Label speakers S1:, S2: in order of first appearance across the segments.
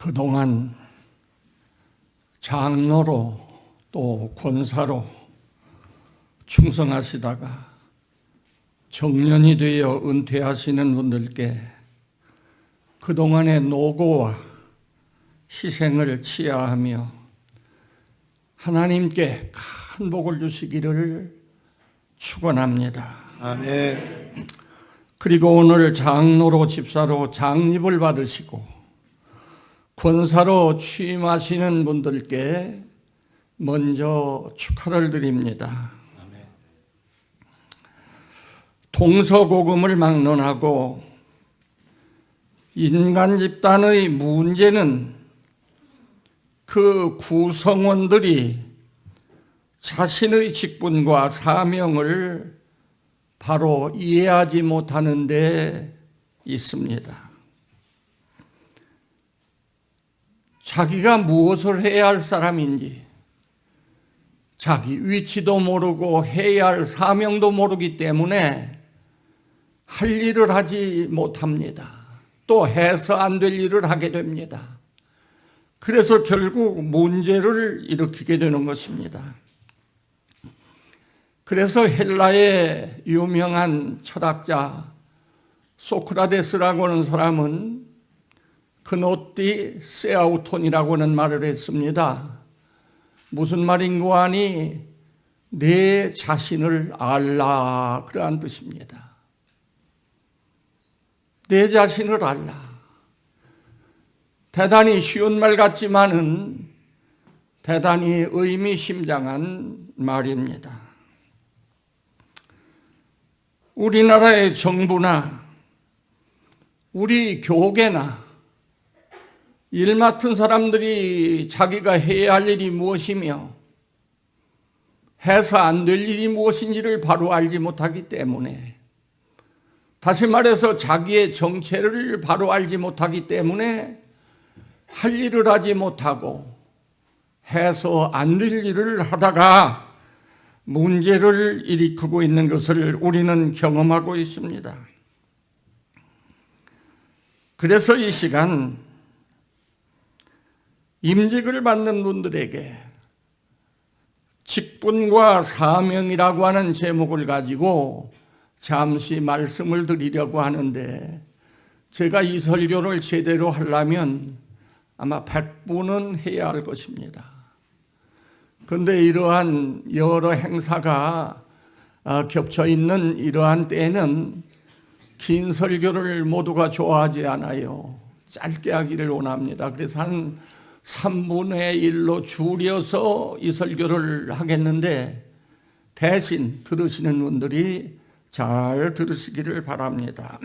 S1: 그동안 장로로 또 권사로 충성하시다가 정년이 되어 은퇴하시는 분들께 그동안의 노고와 희생을 치하하며 하나님께 큰 복을 주시기를 축원합니다.
S2: 아멘.
S1: 그리고 오늘 장로로 집사로 장립을 받으시고 권사로 취임하시는 분들께 먼저 축하를 드립니다.
S2: 아멘.
S1: 동서고금을 막론하고 인간 집단의 문제는 그 구성원들이 자신의 직분과 사명을 바로 이해하지 못하는 데 있습니다. 자기가 무엇을 해야 할 사람인지, 자기 위치도 모르고 해야 할 사명도 모르기 때문에 할 일을 하지 못합니다. 또 해서 안 될 일을 하게 됩니다. 그래서 결국 문제를 일으키게 되는 것입니다. 그래서 헬라의 유명한 철학자 소크라테스라고 하는 사람은 그노티 세아우톤이라고 하는 말을 했습니다. 무슨 말인고 하니 내 자신을 알라, 그러한 뜻입니다. 내 자신을 알라. 대단히 쉬운 말 같지만은 대단히 의미심장한 말입니다. 우리나라의 정부나 우리 교계나 일 맡은 사람들이 자기가 해야 할 일이 무엇이며 해서 안 될 일이 무엇인지를 바로 알지 못하기 때문에, 다시 말해서 자기의 정체를 바로 알지 못하기 때문에 할 일을 하지 못하고 해서 안 될 일을 하다가 문제를 일으키고 있는 것을 우리는 경험하고 있습니다. 그래서 이 시간 임직을 받는 분들에게 직분과 사명이라고 하는 제목을 가지고 잠시 말씀을 드리려고 하는데, 제가 이 설교를 제대로 하려면 아마 100분은 해야 할 것입니다. 그런데 이러한 여러 행사가 겹쳐 있는 이러한 때에는 긴 설교를 모두가 좋아하지 않아요. 짧게 하기를 원합니다. 그래서 한 3분의 1로 줄여서 이 설교를 하겠는데, 대신 들으시는 분들이 잘 들으시기를 바랍니다.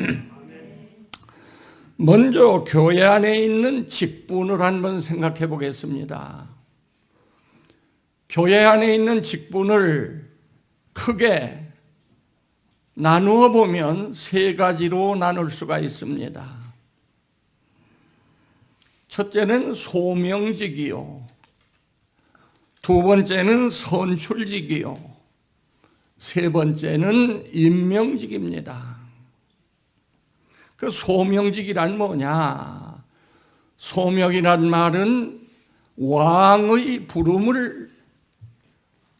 S1: 먼저 교회 안에 있는 직분을 한번 생각해 보겠습니다. 교회 안에 있는 직분을 크게 나누어 보면 세 가지로 나눌 수가 있습니다. 첫째는 소명직이요, 두 번째는 선출직이요, 세 번째는 임명직입니다. 그 소명직이란 뭐냐? 소명이란 말은 왕의 부름을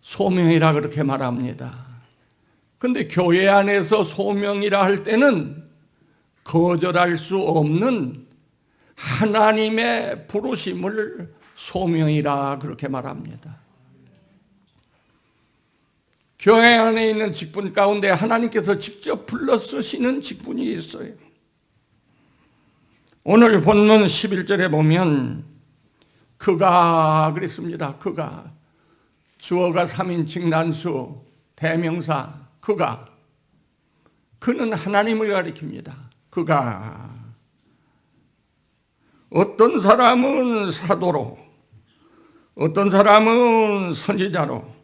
S1: 소명이라 그렇게 말합니다. 그런데 교회 안에서 소명이라 할 때는 거절할 수 없는 하나님의 부르심을 소명이라 그렇게 말합니다. 교회 안에 있는 직분 가운데 하나님께서 직접 불러 쓰시는 직분이 있어요. 오늘 본문 11절에 보면 그가 그랬습니다. 그가, 주어가 3인칭 난수 대명사 그가, 그는 하나님을 가리킵니다. 그가 어떤 사람은 사도로, 어떤 사람은 선지자로,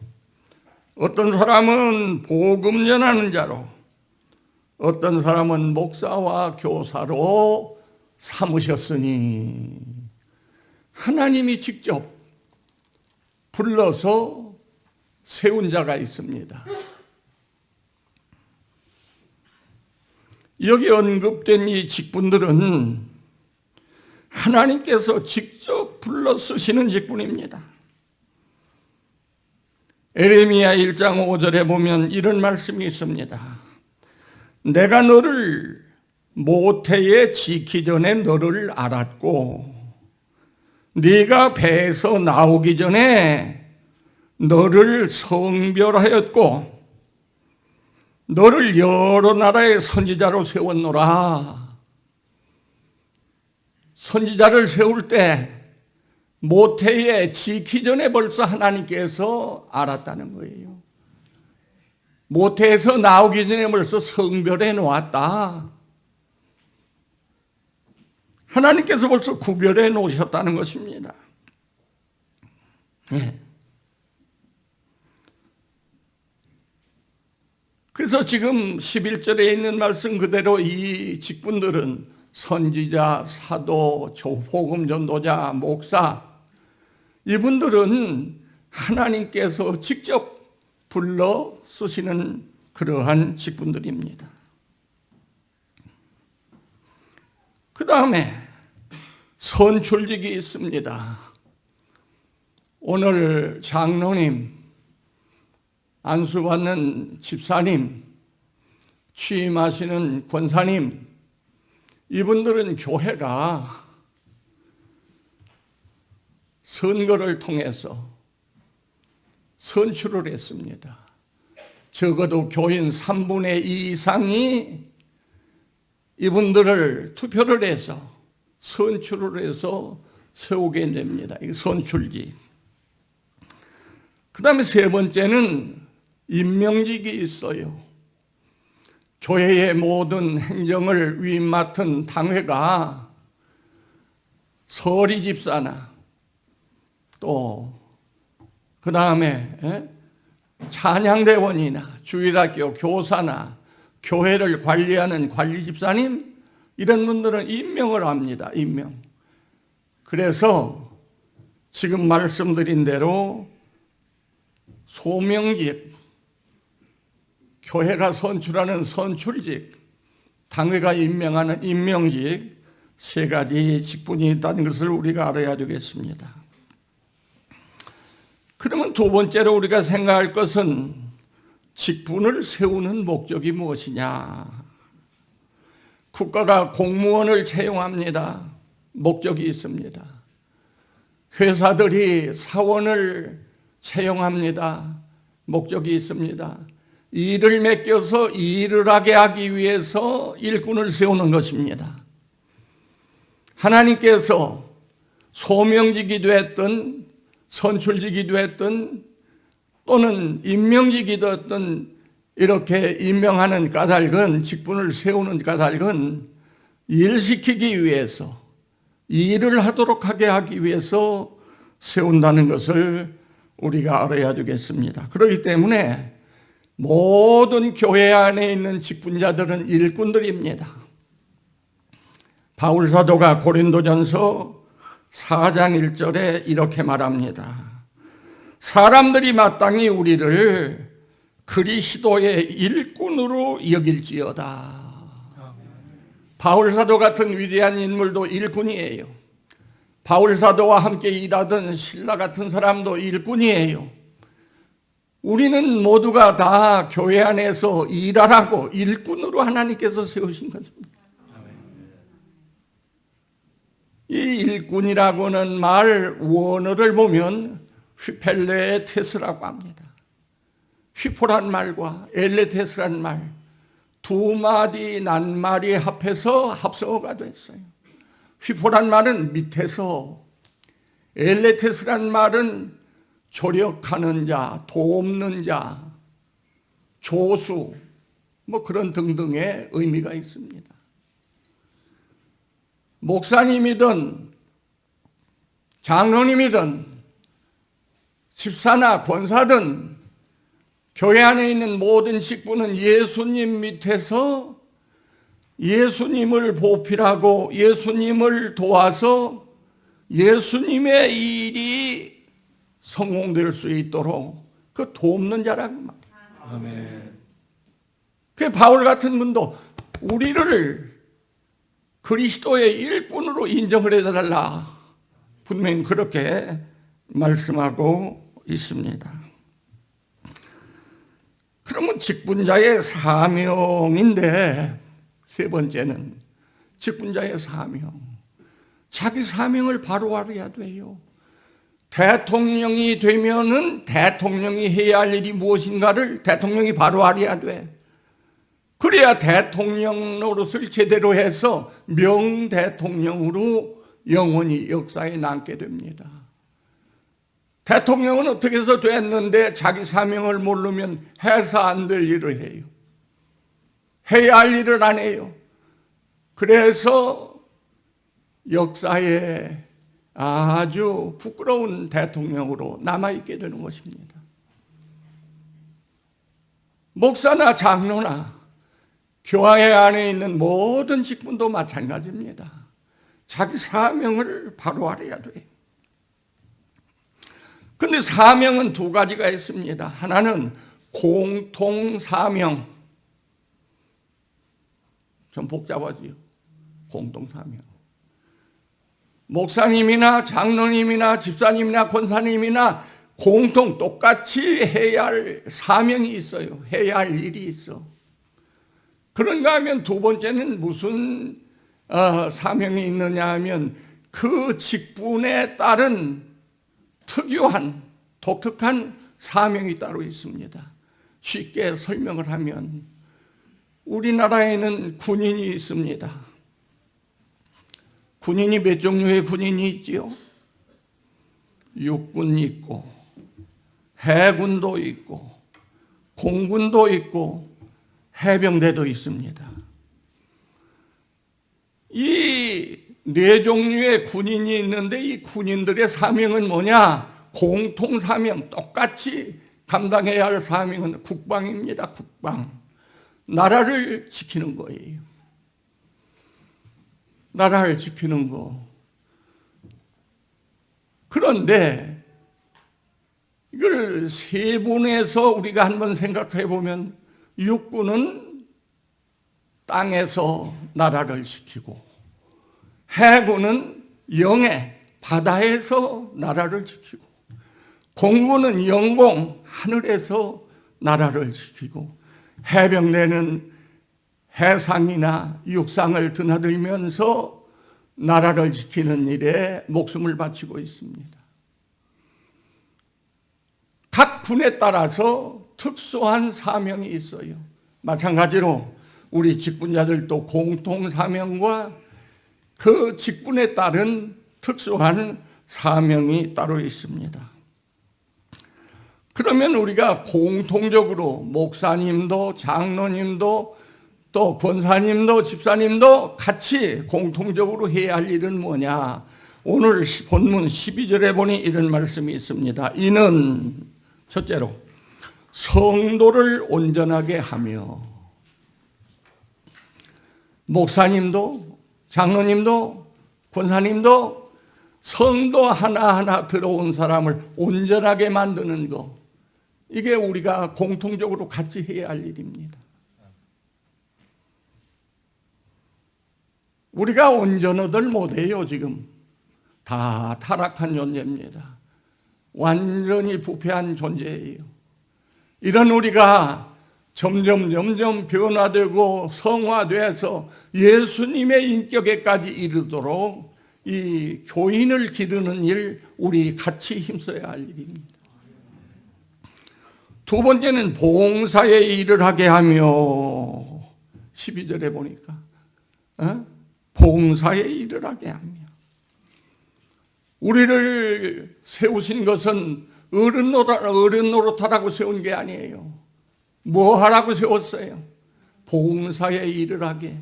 S1: 어떤 사람은 복음 전하는 자로, 어떤 사람은 목사와 교사로 삼으셨으니, 하나님이 직접 불러서 세운 자가 있습니다. 여기 언급된 이 직분들은 하나님께서 직접 불러 쓰시는 직분입니다. 에레미야 1장 5절에 보면 이런 말씀이 있습니다. 내가 너를 모태에 지기 전에 너를 알았고 네가 배에서 나오기 전에 너를 성별하였고 너를 여러 나라의 선지자로 세웠노라. 선지자를 세울 때 모태에 지기 전에 벌써 하나님께서 알았다는 거예요. 모태에서 나오기 전에 벌써 성별해 놓았다. 하나님께서 벌써 구별해 놓으셨다는 것입니다. 네. 그래서 지금 11절에 있는 말씀 그대로 이 직분들은 선지자, 사도, 복음 전도자, 목사, 이분들은 하나님께서 직접 불러 쓰시는 그러한 직분들입니다. 그 다음에 선출직이 있습니다. 오늘 장로님, 안수받는 집사님, 취임하시는 권사님, 이분들은 교회가 선거를 통해서 선출을 했습니다. 적어도 교인 3분의 2 이상이 이분들을 투표를 해서 선출을 해서 세우게 됩니다. 이게 선출직. 그 다음에 세 번째는 임명직이 있어요. 교회의 모든 행정을 위임 맡은 당회가 서리 집사나 또 그 다음에 찬양대원이나 주일학교 교사나 교회를 관리하는 관리 집사님 이런 분들은 임명을 합니다. 임명. 그래서 지금 말씀드린 대로 소명직, 교회가 선출하는 선출직, 당회가 임명하는 임명직 세 가지 직분이 있다는 것을 우리가 알아야 되겠습니다. 그러면 두 번째로 우리가 생각할 것은 직분을 세우는 목적이 무엇이냐? 국가가 공무원을 채용합니다. 목적이 있습니다. 회사들이 사원을 채용합니다. 목적이 있습니다. 일을 맡겨서 일을 하게 하기 위해서 일꾼을 세우는 것입니다. 하나님께서 소명직이기도 했던 선출직이기도 했던 또는 임명직이기도 했던 이렇게 임명하는 까닭은 직분을 세우는 까닭은 일시키기 위해서 일을 하도록 하게 하기 위해서 세운다는 것을 우리가 알아야 되겠습니다. 그렇기 때문에 모든 교회 안에 있는 직분자들은 일꾼들입니다. 바울 사도가 고린도전서 4장 1절에 이렇게 말합니다. 사람들이 마땅히 우리를 그리스도의 일꾼으로 여길지어다. 바울 사도 같은 위대한 인물도 일꾼이에요. 바울 사도와 함께 일하던 신라 같은 사람도 일꾼이에요. 우리는 모두가 다 교회 안에서 일하라고 일꾼으로 하나님께서 세우신 것입니다. 이 일꾼이라고는 말 원어를 보면 휘펠레테스라고 합니다. 휘포란 말과 엘레테스란 말 두 마디 낱말이 합해서 합성어가 됐어요. 휘포란 말은 밑에서, 엘레테스란 말은 조력하는 자, 돕는 자, 조수, 뭐 그런 등등의 의미가 있습니다. 목사님이든 장로님이든 집사나 권사든 교회 안에 있는 모든 직분은 예수님 밑에서 예수님을 보필하고 예수님을 도와서 예수님의 일이 성공될 수 있도록 그 돕는 자라고 말이에요. 아멘. 그 바울 같은 분도 우리를 그리스도의 일꾼으로 인정을 해달라. 분명히 그렇게 말씀하고 있습니다. 그러면 직분자의 사명인데, 세 번째는 직분자의 사명. 자기 사명을 바로 알아야 돼요. 대통령이 되면은 대통령이 해야 할 일이 무엇인가를 대통령이 바로 알아야 돼. 그래야 대통령 노릇을 제대로 해서 명대통령으로 영원히 역사에 남게 됩니다. 대통령은 어떻게 해서 됐는데 자기 사명을 모르면 해서 안 될 일을 해요. 해야 할 일을 안 해요. 그래서 역사에 아주 부끄러운 대통령으로 남아있게 되는 것입니다. 목사나 장로나 교회 안에 있는 모든 직분도 마찬가지입니다. 자기 사명을 바로 알아야 돼요. 근데 사명은 두 가지가 있습니다. 하나는 공통사명. 좀 복잡하지요. 공통사명. 목사님이나 장로님이나 집사님이나 권사님이나 공통 똑같이 해야 할 사명이 있어요. 해야 할 일이 있어. 그런가 하면 두 번째는 무슨 사명이 있느냐 하면 그 직분에 따른 특유한 독특한 사명이 따로 있습니다. 쉽게 설명을 하면 우리나라에는 군인이 있습니다. 군인이 몇 종류의 군인이 있지요? 육군이 있고 해군도 있고 공군도 있고 해병대도 있습니다. 이 네 종류의 군인이 있는데 이 군인들의 사명은 뭐냐? 공통 사명, 똑같이 감당해야 할 사명은 국방입니다. 국방. 나라를 지키는 거예요. 나라를 지키는 거. 그런데 이걸 세분해서 우리가 한번 생각해 보면 육군은 땅에서 나라를 지키고 해군은 영해 바다에서 나라를 지키고 공군은 영공 하늘에서 나라를 지키고 해병대는 해상이나 육상을 드나들면서 나라를 지키는 일에 목숨을 바치고 있습니다. 각 군에 따라서 특수한 사명이 있어요. 마찬가지로 우리 직분자들도 공통 사명과 그 직분에 따른 특수한 사명이 따로 있습니다. 그러면 우리가 공통적으로 목사님도 장로님도 또 권사님도 집사님도 같이 공통적으로 해야 할 일은 뭐냐? 오늘 본문 12절에 보니 이런 말씀이 있습니다. 이는 첫째로 성도를 온전하게 하며, 목사님도 장로님도 권사님도 성도 하나하나 들어온 사람을 온전하게 만드는 것, 이게 우리가 공통적으로 같이 해야 할 일입니다. 우리가 온전하들 못해요. 지금 다 타락한 존재입니다. 완전히 부패한 존재예요. 이런 우리가 점점 변화되고 성화돼서 예수님의 인격에까지 이르도록 이 교인을 기르는 일, 우리 같이 힘써야 할 일입니다. 두 번째는 봉사의 일을 하게 하며, 12절에 보니까 봉사의 일을 하게 하며, 우리를 세우신 것은 어른 노릇하라고 세운 게 아니에요. 뭐 하라고 세웠어요? 봉사의 일을 하게,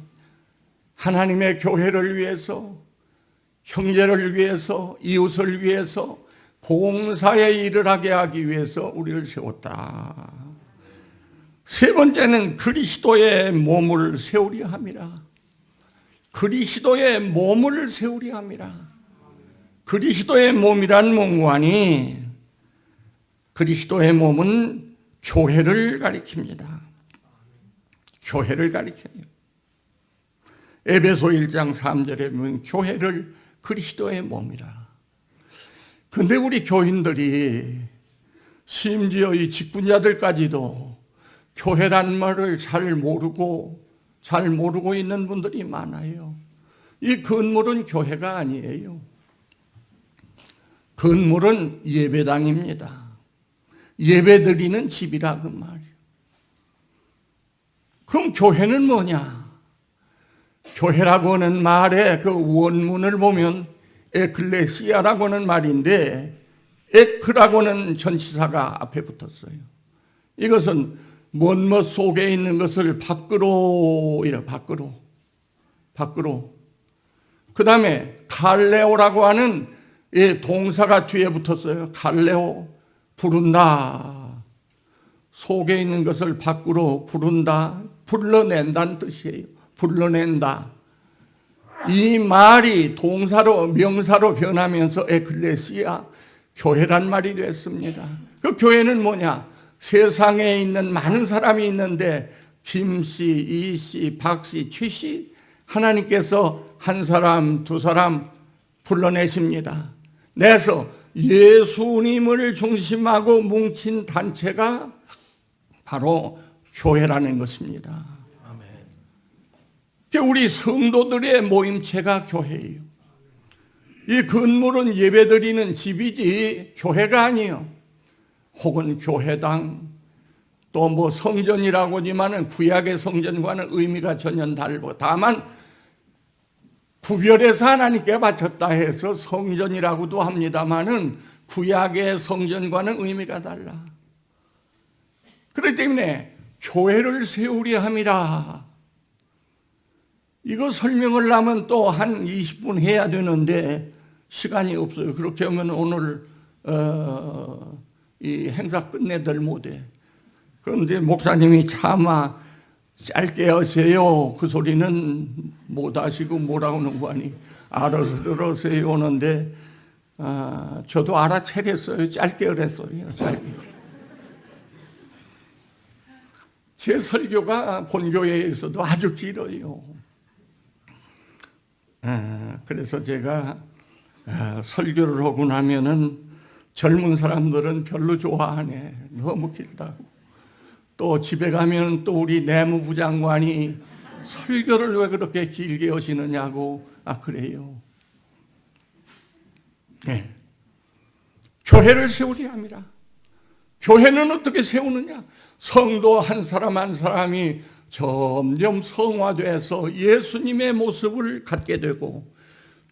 S1: 하나님의 교회를 위해서, 형제를 위해서, 이웃을 위해서 봉사의 일을 하게 하기 위해서 우리를 세웠다. 세 번째는 그리스도의 몸을 세우려 함이라. 그리스도의 몸을 세우려 함이라. 그리스도의 몸이란 문구하니 그리스도의 몸은 교회를 가리킵니다. 교회를 가리켜요. 에베소 1장 3절에 보면 교회를 그리스도의 몸이라. 근데 우리 교인들이 심지어 이 직분자들까지도 교회란 말을 잘 모르고 있는 분들이 많아요. 이 건물은 교회가 아니에요. 건물은 예배당입니다. 예배드리는 집이라 그 말이에요. 그럼 교회는 뭐냐? 교회라고 하는 말의 그 원문을 보면 에클레시아라고 하는 말인데 에크라고 하는 전치사가 앞에 붙었어요. 이것은 뭔뭐 속에 있는 것을 밖으로 그 다음에 칼레오라고 하는 동사가 뒤에 붙었어요. 칼레오, 부른다. 속에 있는 것을 밖으로 부른다, 불러낸다는 뜻이에요. 불러낸다. 이 말이 동사로 명사로 변하면서 에클레시아, 교회란 말이 됐습니다. 그 교회는 뭐냐? 세상에 있는 많은 사람이 있는데 김씨, 이씨, 박씨, 최씨 하나님께서 한 사람, 두 사람 불러내십니다. 내서 예수님을 중심하고 뭉친 단체가 바로 교회라는 것입니다. 우리 성도들의 모임체가 교회예요. 이 건물은 예배드리는 집이지 교회가 아니에요. 혹은 교회당, 또 뭐 성전이라고 하지만은 구약의 성전과는 의미가 전혀 다르고, 다만 구별해서 하나님께 바쳤다 해서 성전이라고도 합니다만은 구약의 성전과는 의미가 달라. 그렇기 때문에 교회를 세우려 함이라. 이거 설명을 하면 또 한 20분 해야 되는데 시간이 없어요. 그렇게 하면 오늘 이 행사 끝내들 못해. 그런데 목사님이 차마 짧게 하세요. 그 소리는 못 하시고 뭐라고 농구하니 알아서 들으세요 오는데 저도 알아차렸어요. 짧게 그랬어요. 짧게. 제 설교가 본교회에서도 아주 길어요. 그래서 제가 설교를 하고 나면은 젊은 사람들은 별로 좋아하네. 너무 길다고. 또 집에 가면 또 우리 내무부 장관이 설교를 왜 그렇게 길게 하시느냐고. 그래요. 네. 교회를 세우려 합니다. 교회는 어떻게 세우느냐? 성도 한 사람 한 사람이 점점 성화돼서 예수님의 모습을 갖게 되고,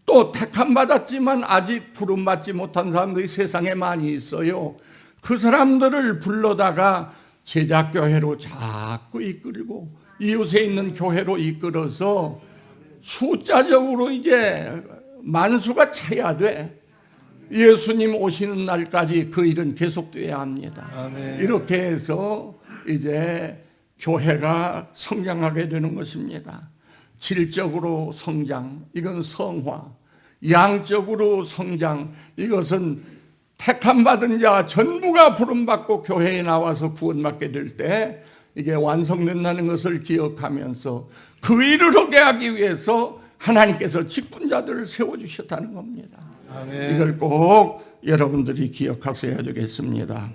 S1: 또 택함 받았지만 아직 부름 받지 못한 사람들이 세상에 많이 있어요. 그 사람들을 불러다가 제자교회로 자꾸 이끌고 이웃에 있는 교회로 이끌어서 숫자적으로 이제 만수가 차야 돼. 예수님 오시는 날까지 그 일은 계속돼야 합니다. 아멘. 이렇게 해서 이제 교회가 성장하게 되는 것입니다. 질적으로 성장, 이건 성화. 양적으로 성장, 이것은 택함 받은 자 전부가 부름받고 교회에 나와서 구원받게 될 때 이게 완성된다는 것을 기억하면서 그 일을 하게 하기 위해서 하나님께서 직분자들을 세워주셨다는 겁니다. 아멘. 이걸 꼭 여러분들이 기억하셔야 되겠습니다.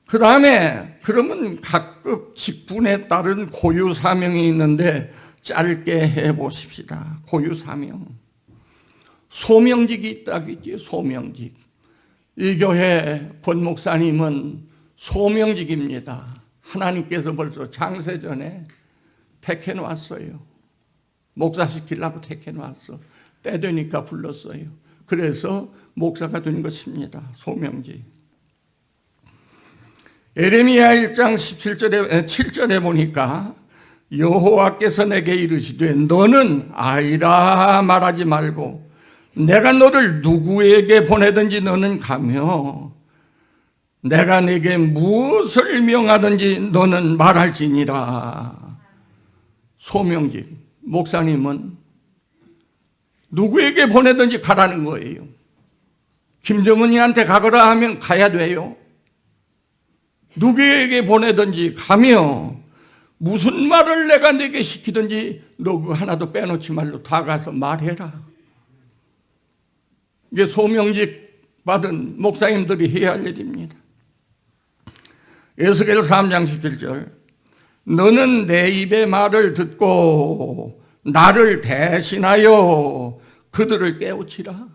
S1: 그 다음에 그러면 각급 직분에 따른 고유 사명이 있는데 짧게 해보십시다. 고유 사명. 소명직이 있다겠지. 소명직. 이 교회 권 목사님은 소명직입니다. 하나님께서 벌써 장세전에 택해놓았어요. 목사 시키려고 택해놓았어. 때 되니까 불렀어요. 그래서 목사가 된 것입니다. 소명직. 에레미야 1장 7절에 보니까 여호와께서 내게 이르시되 너는 아이라 말하지 말고 내가 너를 누구에게 보내든지 너는 가며 내가 네게 무엇을 명하든지 너는 말할지니라. 소명직. 목사님은 누구에게 보내든지 가라는 거예요. 김정은이한테 가거라 하면 가야 돼요. 누구에게 보내든지 가며 무슨 말을 내가 네게 시키든지 너 그거 하나도 빼놓지 말고 다 가서 말해라. 이게 소명직 받은 목사님들이 해야 할 일입니다. 에스겔 3장 17절 너는 내 입의 말을 듣고 나를 대신하여 그들을 깨우치라.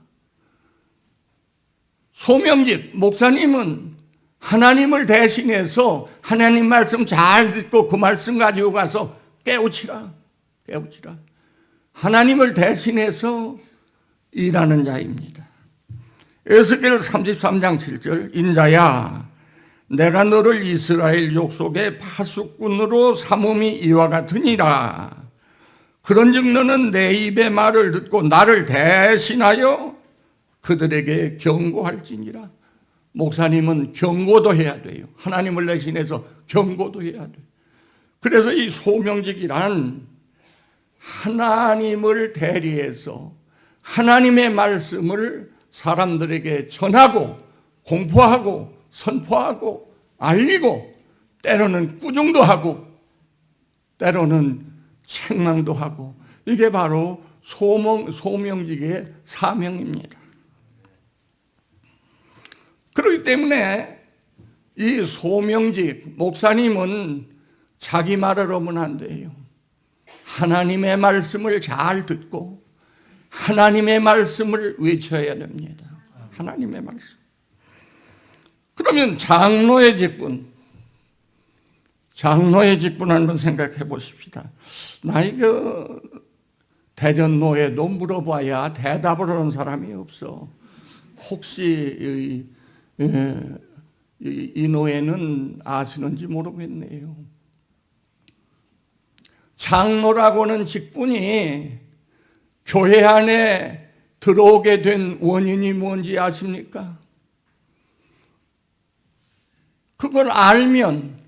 S1: 소명직 목사님은 하나님을 대신해서 하나님 말씀 잘 듣고 그 말씀 가지고 가서 깨우치라. 깨우치라. 하나님을 대신해서 일하는 자입니다. 에스겔 33장 7절 인자야 내가 너를 이스라엘 족속의 파수꾼으로 삼음이 이와 같으니라. 그런즉 너는 내 입의 말을 듣고 나를 대신하여 그들에게 경고할지니라. 목사님은 경고도 해야 돼요. 하나님을 대신해서 경고도 해야 돼요. 그래서 이 소명직이란 하나님을 대리해서 하나님의 말씀을 사람들에게 전하고 공포하고 선포하고 알리고 때로는 꾸중도 하고 때로는 책망도 하고 이게 바로 소명직의 사명입니다. 그렇기 때문에 이 소명직 목사님은 자기 말을 하면 안 돼요. 하나님의 말씀을 잘 듣고 하나님의 말씀을 외쳐야 됩니다. 하나님의 말씀. 그러면 장로의 직분 한번 생각해 보십시다. 나 이거 대전노예도 물어봐야 대답을 하는 사람이 없어. 혹시 이 노예는 아시는지 모르겠네요. 장로라고는 직분이 교회 안에 들어오게 된 원인이 뭔지 아십니까? 그걸 알면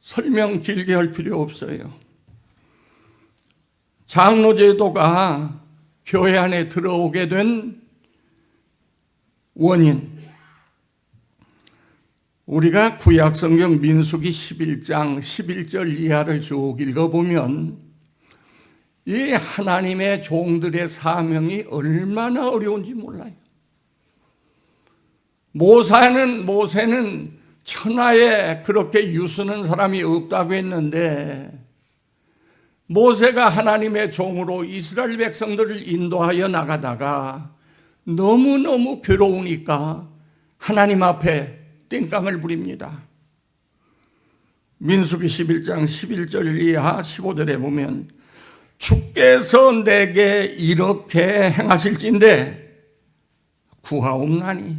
S1: 설명 길게 할 필요 없어요. 장로제도가 교회 안에 들어오게 된 원인. 우리가 구약성경 민수기 11장 11절 이하를 쭉 읽어보면 이 하나님의 종들의 사명이 얼마나 어려운지 몰라요. 모세는 천하에 그렇게 유수는 사람이 없다고 했는데 모세가 하나님의 종으로 이스라엘 백성들을 인도하여 나가다가 너무너무 괴로우니까 하나님 앞에 땡깡을 부립니다. 민수기 11장 11절 이하 15절에 보면 주께서 내게 이렇게 행하실진대 구하옵나니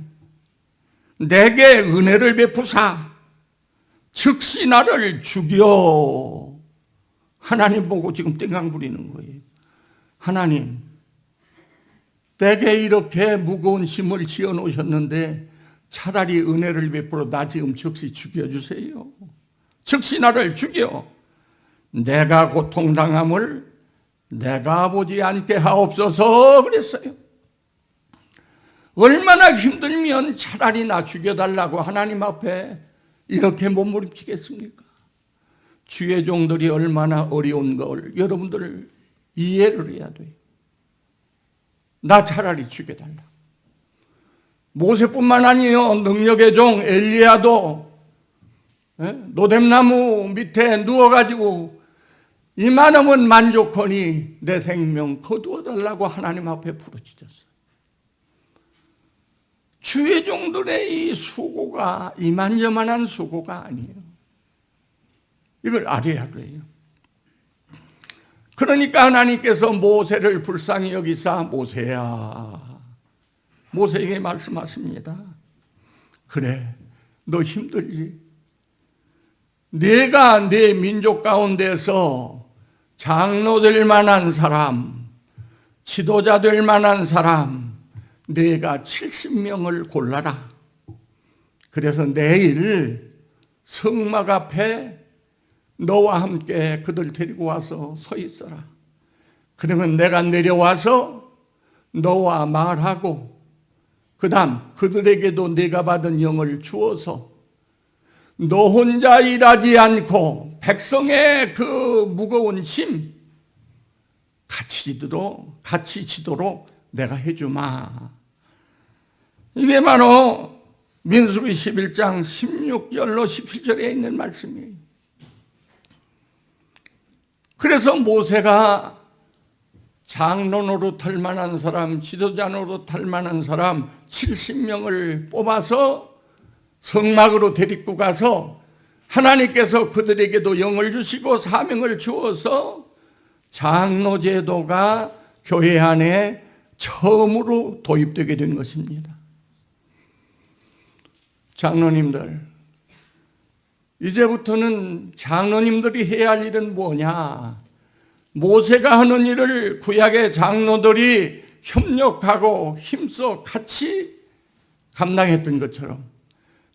S1: 내게 은혜를 베푸사 즉시 나를 죽여. 하나님 보고 지금 땡깡 부리는 거예요. 하나님 내게 이렇게 무거운 짐을 지어 놓으셨는데 차라리 은혜를 베풀어 나 지금 즉시 죽여주세요. 즉시 나를 죽여. 내가 고통당함을 내가 보지 않게 하옵소서 그랬어요. 얼마나 힘들면 차라리 나 죽여달라고 하나님 앞에 이렇게 몸부림치겠습니까? 주의 종들이 얼마나 어려운 걸 여러분들 이해를 해야 돼요. 나 차라리 죽여달라. 모세뿐만 아니요 능력의 종 엘리야도 노뎀나무 밑에 누워가지고 이만하면 만족하니 내 생명 거두어달라고 하나님 앞에 부르짖었어요. 주의 종들의 이 수고가 이만저만한 수고가 아니에요. 이걸 알아야 돼요. 그러니까 하나님께서 모세를 불쌍히 여기사 모세야 모세에게 말씀하십니다. 그래 너 힘들지? 내가 내 민족 가운데서 장로 될 만한 사람, 지도자 될 만한 사람 내가 70명을 골라라. 그래서 내일 성막 앞에 너와 함께 그들 데리고 와서 서 있어라. 그러면 내가 내려와서 너와 말하고 그 다음 그들에게도 네가 받은 영을 주어서 너 혼자 일하지 않고 백성의 그 무거운 짐 같이 지도록 내가 해주마. 이게 바로 민수기 11장 16절로 17절에 있는 말씀이에요. 그래서 모세가 장로 노릇할 만한 사람, 지도자 노릇할 만한 사람 70명을 뽑아서 성막으로 데리고 가서 하나님께서 그들에게도 영을 주시고 사명을 주어서 장로 제도가 교회 안에 처음으로 도입되게 된 것입니다. 장로님들, 이제부터는 장로님들이 해야 할 일은 뭐냐? 모세가 하는 일을 구약의 장로들이 협력하고 힘써 같이 감당했던 것처럼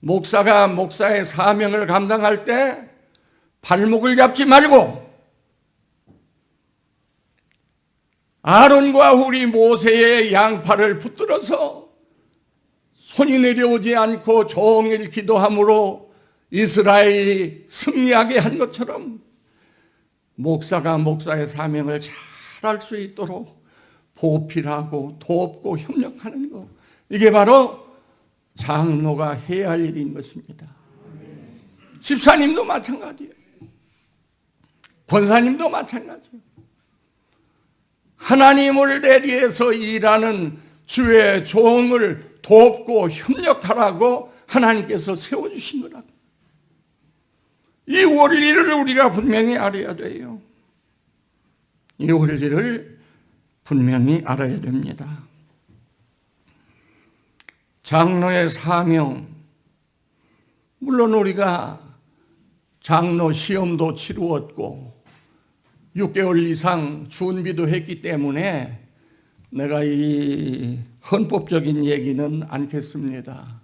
S1: 목사가 목사의 사명을 감당할 때 발목을 잡지 말고 아론과 훌이 모세의 양팔을 붙들어서 손이 내려오지 않고 종일 기도함으로 이스라엘이 승리하게 한 것처럼 목사가 목사의 사명을 잘할 수 있도록 보필하고 돕고 협력하는 것, 이게 바로 장로가 해야 할 일인 것입니다. 집사님도 마찬가지예요. 권사님도 마찬가지예요. 하나님을 대리해서 일하는 주의 종을 돕고 협력하라고 하나님께서 세워주신 거라고. 이 원리를 우리가 분명히 알아야 돼요. 이 원리를 분명히 알아야 됩니다. 장로의 사명, 물론 우리가 장로 시험도 치루었고 6개월 이상 준비도 했기 때문에 내가 이 헌법적인 얘기는 않겠습니다.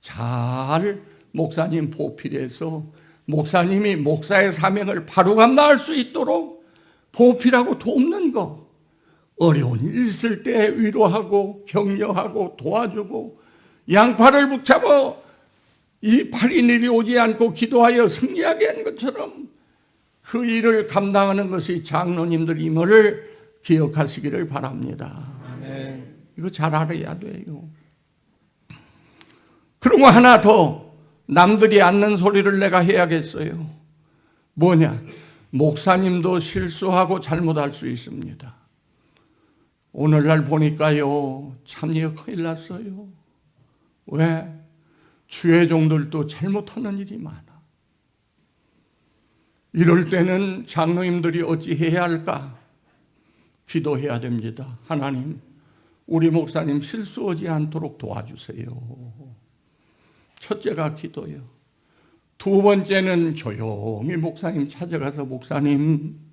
S1: 잘 목사님 보필해서 목사님이 목사의 사명을 바로 감당할 수 있도록 보필하고 돕는 것, 어려운 일 있을 때 위로하고 격려하고 도와주고 양팔을 붙잡아 이 팔이 내려오지 않고 기도하여 승리하게 한 것처럼 그 일을 감당하는 것이 장로님들임을 기억하시기를 바랍니다. 아멘. 이거 잘 알아야 돼요. 그리고 하나 더, 남들이 않는 소리를 내가 해야겠어요. 뭐냐? 목사님도 실수하고 잘못할 수 있습니다. 오늘날 보니까요, 참 큰일 났어요. 왜? 주의 종들도 잘못하는 일이 많아. 이럴 때는 장로님들이 어찌해야 할까? 기도해야 됩니다. 하나님, 우리 목사님 실수하지 않도록 도와주세요. 첫째가 기도요. 두 번째는 조용히 목사님 찾아가서 목사님,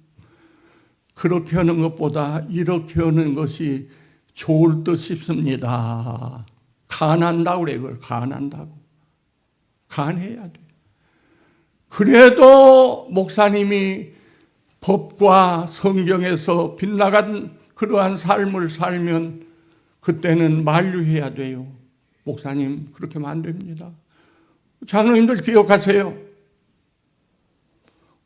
S1: 그렇게 하는 것보다 이렇게 하는 것이 좋을 듯 싶습니다. 간한다고 그래. 그걸 간한다고. 간해야 돼. 그래도 목사님이 법과 성경에서 빗나간 그러한 삶을 살면 그때는 만류해야 돼요. 목사님, 그렇게 하면 안 됩니다. 장로님들 기억하세요.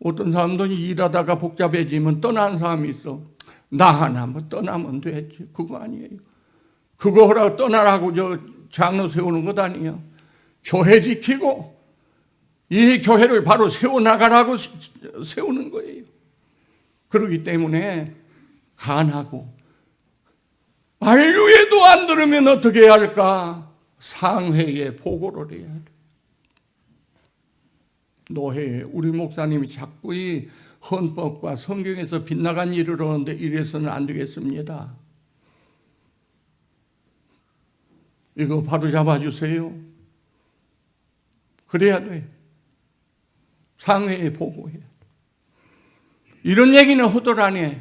S1: 어떤 사람들은 일하다가 복잡해지면 떠나는 사람이 있어. 나 하나만 떠나면 되지. 그거 아니에요. 그거 하라고 떠나라고 저 장로 세우는 것 아니에요. 교회 지키고 이 교회를 바로 세워나가라고 세우는 거예요. 그렇기 때문에 간하고, 만류에도 안 들으면 어떻게 해야 할까? 상회에 보고를 해야 돼. 노회에 우리 목사님이 자꾸 이 헌법과 성경에서 빗나간 일을 하는데 이래서는 안 되겠습니다. 이거 바로 잡아주세요. 그래야 돼. 상회에 보고해야 돼. 이런 얘기는 하더라니.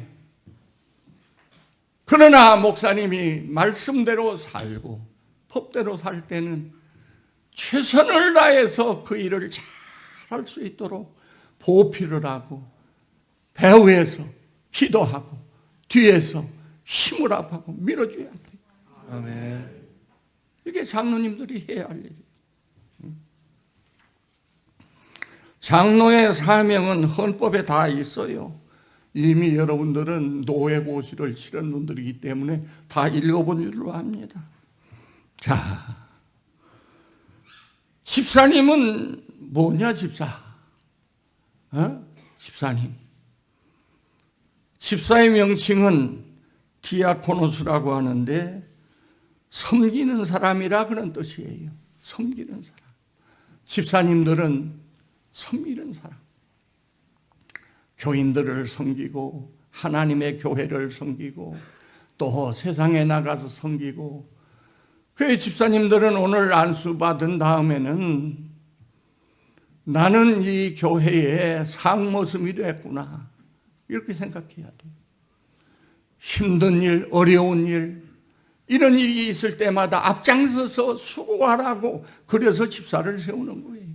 S1: 그러나 목사님이 말씀대로 살고 법대로 살 때는 최선을 다해서 그 일을 잘 할 수 있도록 보필을 하고 배후에서 기도하고 뒤에서 힘을 합하고 밀어줘야 돼. 아멘. 이게 장로님들이 해야 할 일이에요. 장로의 사명은 헌법에 다 있어요. 이미 여러분들은 노예고시를 치른 분들이기 때문에 다 읽어본 줄로 압니다. 자, 집사님은 뭐냐, 집사? 집사님. 집사의 명칭은 디아코노스라고 하는데 섬기는 사람이라 그런 뜻이에요. 섬기는 사람. 집사님들은 섬기는 사람. 교인들을 섬기고 하나님의 교회를 섬기고 또 세상에 나가서 섬기고, 그 집사님들은 오늘 안수받은 다음에는 나는 이 교회의 상모섬이 됐구나, 이렇게 생각해야 돼요. 힘든 일, 어려운 일, 이런 일이 있을 때마다 앞장서서 수고하라고, 그래서 집사를 세우는 거예요.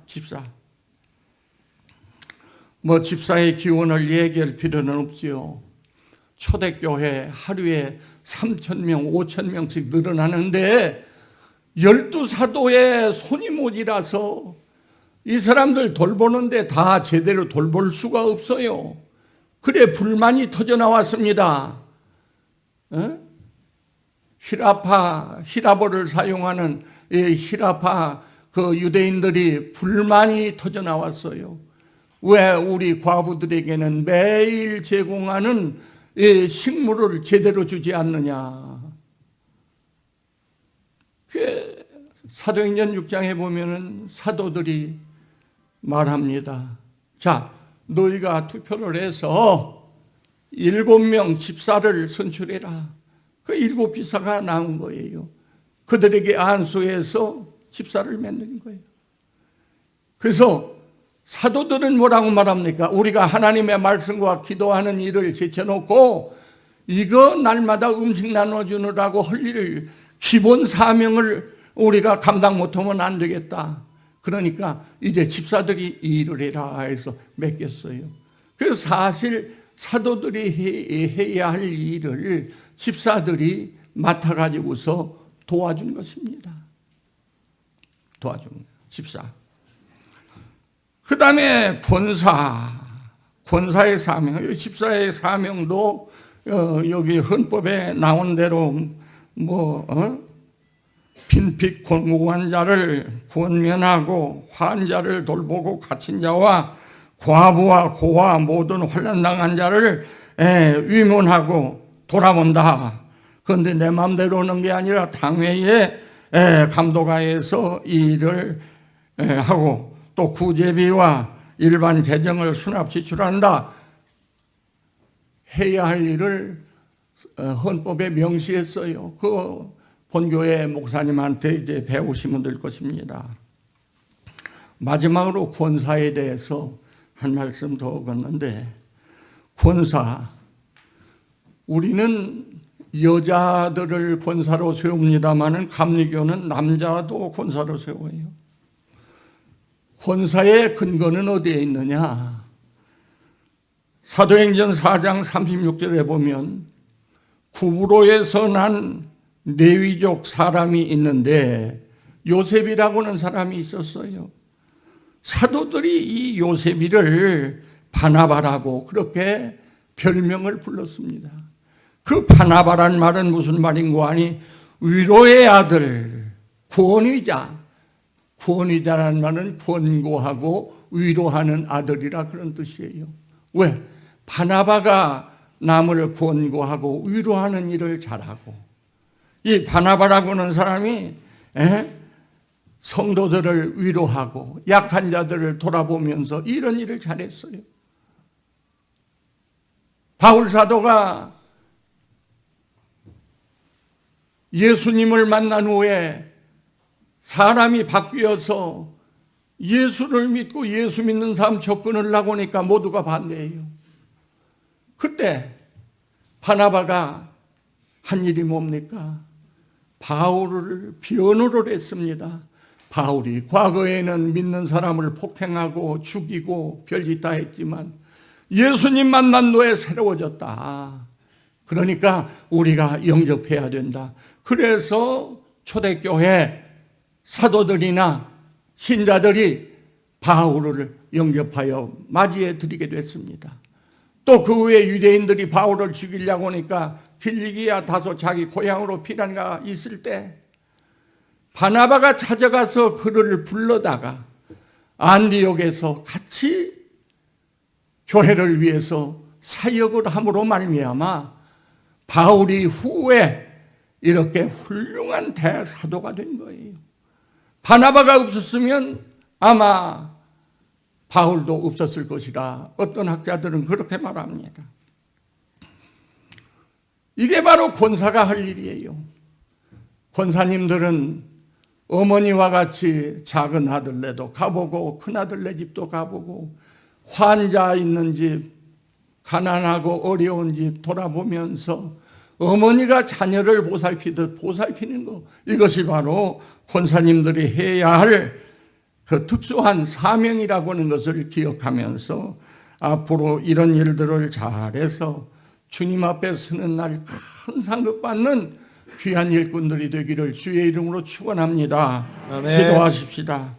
S1: 집사. 뭐 집사의 기원을 얘기할 필요는 없지요. 초대교회 하루에 3,000명, 5,000명씩 늘어나는데 12사도의 손이 모자라서 이 사람들 돌보는데 다 제대로 돌볼 수가 없어요. 그래 불만이 터져 나왔습니다. 히라파를 사용하는 히라파 그 유대인들이 불만이 터져 나왔어요. 왜 우리 과부들에게는 매일 제공하는 식물을 제대로 주지 않느냐. 사도행전 6장에 보면은 사도들이 말합니다. 자, 너희가 투표를 해서 7명 집사를 선출해라. 그 7 집사가 나온 거예요. 그들에게 안수해서 집사를 만든 거예요. 그래서 사도들은 뭐라고 말합니까? 우리가 하나님의 말씀과 기도하는 일을 제쳐놓고 이거 날마다 음식 나눠주느라고 할 일을, 기본 사명을 우리가 감당 못하면 안 되겠다. 그러니까 이제 집사들이 이 일을 해라 해서 맡겼어요. 그래서 사실 사도들이 해야 할 일을 집사들이 맡아가지고서 도와준 것입니다. 도와준 거예요. 집사. 그 다음에 권사의 사명, 집사의 사명도 여기 헌법에 나온 대로 빈핍 공고한 자를 권면하고 환자를 돌보고 갇힌 자와 과부와 고아 모든 환난 당한 자를 위문하고 돌아본다. 그런데 내 마음대로 오는 게 아니라 당회의 감독하에서 이 일을 하고 또 구제비와 일반 재정을 수납 지출한다. 해야 할 일을 헌법에 명시했어요. 그 본교회 목사님한테 이제 배우시면 될 것입니다. 마지막으로 권사에 대해서 한 말씀 더 걷는데, 권사, 우리는 여자들을 권사로 세웁니다마는 감리교는 남자도 권사로 세워요. 권사의 근거는 어디에 있느냐? 사도행전 4장 36절에 보면 구브로에서 난 레위족 사람이 있는데 요셉이라고 하는 사람이 있었어요. 사도들이 이 요셉이를 바나바라고 그렇게 별명을 불렀습니다. 그 바나바란 말은 무슨 말인고 하니 위로의 아들, 구원이자라는 말은 권고하고 위로하는 아들이라 그런 뜻이에요. 왜? 바나바가 남을 권고하고 위로하는 일을 잘하고, 이 바나바라고 하는 사람이 성도들을 위로하고 약한 자들을 돌아보면서 이런 일을 잘했어요. 바울 사도가 예수님을 만난 후에 사람이 바뀌어서 예수를 믿고 예수 믿는 사람 접근하려고 하니까 모두가 반대해요. 그때 바나바가 한 일이 뭡니까? 바울을 변호를 했습니다. 바울이 과거에는 믿는 사람을 폭행하고 죽이고 별짓 다 했지만 예수님 만난 후에 새로워졌다. 그러니까 우리가 영접해야 된다. 그래서 초대교회 사도들이나 신자들이 바울을 영접하여 맞이해 드리게 됐습니다. 또 그 후에 유대인들이 바울을 죽이려고 하니까 빌리기야 다소 자기 고향으로 피난가 있을 때 바나바가 찾아가서 그를 불러다가 안디옥에서 같이 교회를 위해서 사역을 함으로 말미암아 바울이 후에 이렇게 훌륭한 대사도가 된 거예요. 바나바가 없었으면 아마 바울도 없었을 것이라 어떤 학자들은 그렇게 말합니다. 이게 바로 권사가 할 일이에요. 권사님들은 어머니와 같이 작은 아들네도 가보고 큰아들네 집도 가보고 환자 있는 집, 가난하고 어려운 집 돌아보면서 어머니가 자녀를 보살피듯 보살피는 거, 이것이 바로 권사님들이 해야 할 그 특수한 사명이라고 하는 것을 기억하면서 앞으로 이런 일들을 잘해서 주님 앞에 서는 날 큰 상급 받는 귀한 일꾼들이 되기를 주의 이름으로 축원합니다.
S2: 아멘.
S1: 기도하십시다.